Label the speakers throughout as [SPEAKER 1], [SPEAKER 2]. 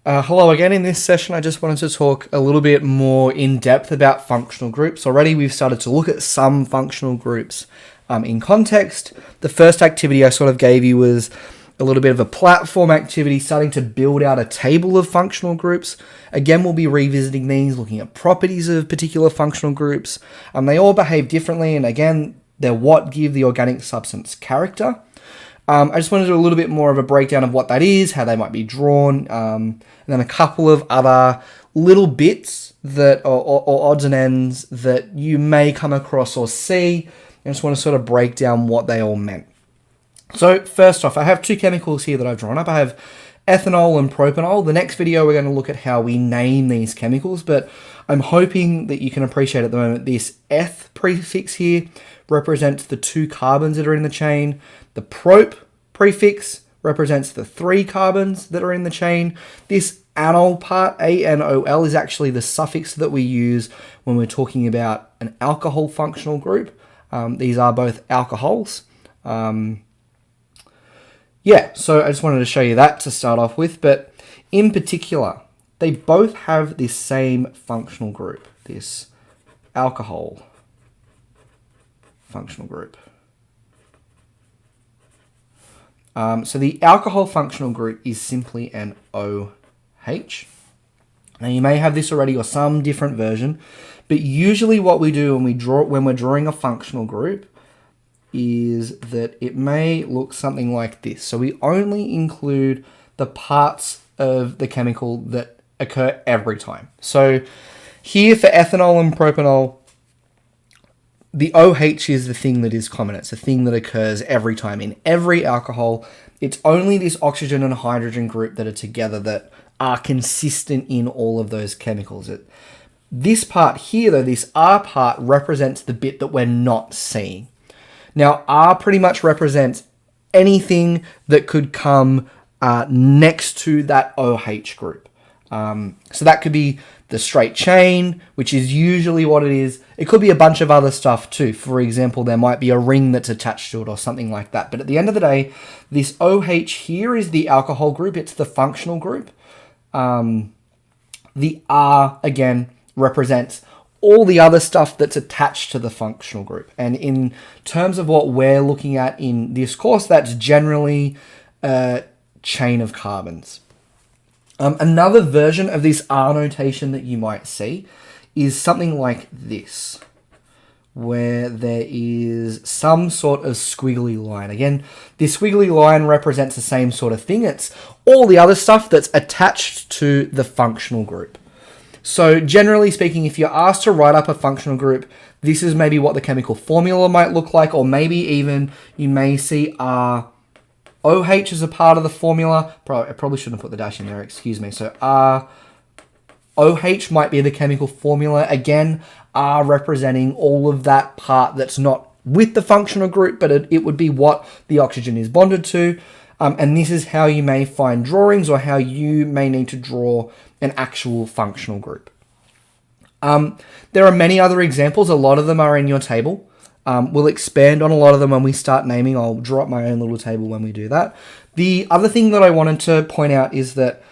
[SPEAKER 1] Hello again. In this session, I just wanted to talk a little bit more in depth about functional groups. Already we've started to look at some functional groups in context. The first activity I sort of gave you was a little bit of a platform activity, starting to build out a table of functional groups. Again, we'll be revisiting these, looking at properties of particular functional groups. They all behave differently, and again, they're what give the organic substance character. I just wanted to do a little bit more of a breakdown of what that is, how they might be drawn, and then a couple of other little bits that or odds and ends that you may come across or see. I just want to sort of break down what they all meant. So first off, I have two chemicals here that I've drawn up. I have ethanol and propanol. The next video, we're going to look at how we name these chemicals, but I'm hoping that you can appreciate at the moment this eth prefix here represents the 2 carbons that are in the chain. The prop prefix represents the 3 carbons that are in the chain. This anol part, A-N-O-L, is actually the suffix that we use when we're talking about an alcohol functional group. These are both alcohols. So I just wanted to show you that to start off with, but in particular, they both have this same functional group, this alcohol functional group. So the alcohol functional group is simply an OH. Now you may have this already or some different version, but usually what we do when we're drawing a functional group is that it may look something like this. So we only include the parts of the chemical that occur every time. So here for ethanol and propanol, the OH is the thing that is common. It's a thing that occurs every time in every alcohol. It's only this oxygen and hydrogen group that are together that are consistent in all of those chemicals. This part here, though, this R part represents the bit that we're not seeing. Now, R pretty much represents anything that could come next to that OH group. So that could be the straight chain, which is usually what it is. It could be a bunch of other stuff too. For example, there might be a ring that's attached to it or something like that. But at the end of the day, this OH here is the alcohol group. It's the functional group. The R, again, represents all the other stuff that's attached to the functional group. And in terms of what we're looking at in this course, that's generally a chain of carbons. Another version of this R notation that you might see is something like this, where there is some sort of squiggly line. Again, this squiggly line represents the same sort of thing. It's all the other stuff that's attached to the functional group. So generally speaking, if you're asked to write up a functional group, this is maybe what the chemical formula might look like, or maybe even you may see R OH is a part of the formula. I probably shouldn't have put the dash in there, excuse me. So R OH might be the chemical formula. Again, R representing all of that part that's not with the functional group, but it would be what the oxygen is bonded to. And this is how you may find drawings or how you may need to draw an actual functional group. There are many other examples. A lot of them are in your table. We'll expand on a lot of them when we start naming. I'll draw up my own little table when we do that. The other thing that I wanted to point out is that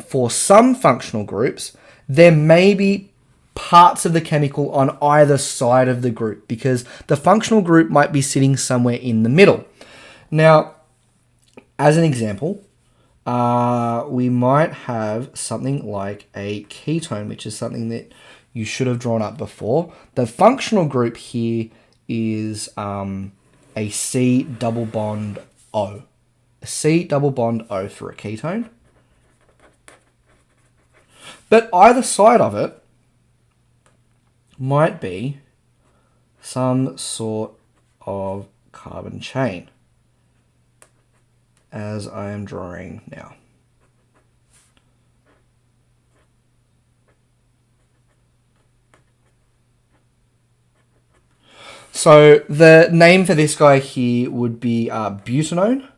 [SPEAKER 1] for some functional groups, there may be parts of the chemical on either side of the group because the functional group might be sitting somewhere in the middle. Now, as an example, we might have something like a ketone, which is something that you should have drawn up before. The functional group here is a C double bond O. A C double bond O for a ketone. But either side of it might be some sort of carbon chain, as I am drawing now. So the name for this guy here would be butanone.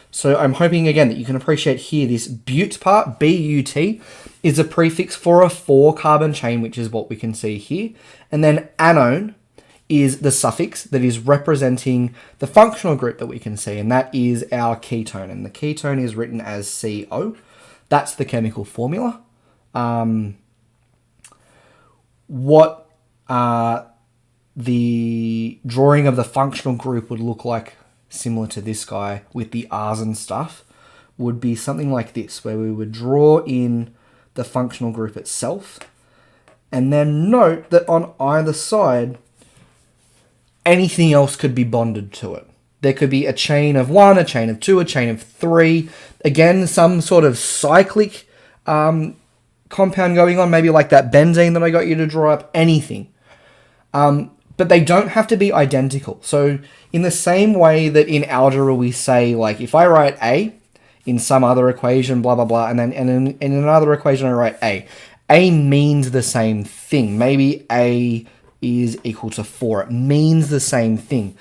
[SPEAKER 1] So I'm hoping, again, that you can appreciate here this but part, B-U-T, is a prefix for a 4-carbon chain, which is what we can see here. And then anone is the suffix that is representing the functional group that we can see, and that is our ketone. And the ketone is written as CO. That's the chemical formula. What the drawing of the functional group would look like, similar to this guy with the R's and stuff, would be something like this, where we would draw in the functional group itself, and then note that on either side, anything else could be bonded to it. There could be a chain of 1, a chain of 2, a chain of 3. Again, some sort of cyclic compound going on, maybe like that benzene that I got you to draw up, anything. But they don't have to be identical. So in the same way that in algebra we say, like, if I write A in some other equation, blah, blah, blah, and then in another equation I write A means the same thing. Maybe A is equal to 4. It means the same thing.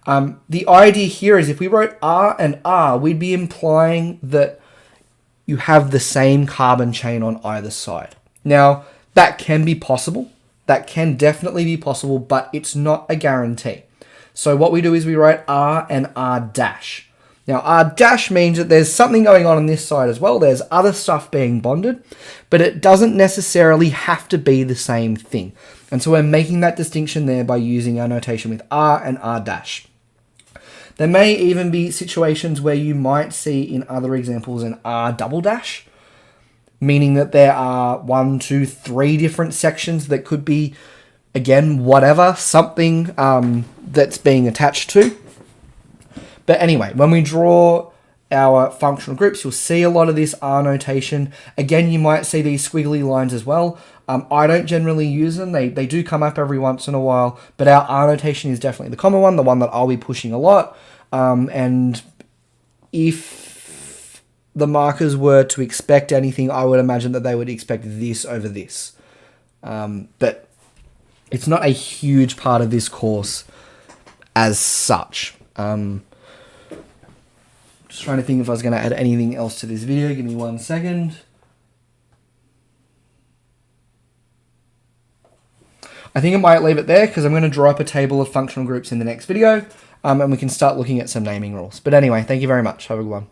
[SPEAKER 1] The idea here is if we wrote R and R, we'd be implying that you have the same carbon chain on either side. Now, that can be possible. That can definitely be possible, but it's not a guarantee. So what we do is we write R and R dash. Now, R dash means that there's something going on this side as well. There's other stuff being bonded, but it doesn't necessarily have to be the same thing. And so we're making that distinction there by using our notation with R and R dash. There may even be situations where you might see in other examples an R double dash, meaning that there are 1, 2, 3 different sections that could be, again, whatever, something that's being attached to. But anyway, when we draw our functional groups, you'll see a lot of this R notation. Again, you might see these squiggly lines as well. I don't generally use them. They do come up every once in a while, but our R notation is definitely the common one, the one that I'll be pushing a lot. And if the markers were to expect anything, I would imagine that they would expect this over this. But it's not a huge part of this course as such. Just trying to think if I was going to add anything else to this video. Give me 1 second. I think I might leave it there because I'm going to draw up a table of functional groups in the next video, and we can start looking at some naming rules. But anyway, thank you very much. Have a good one.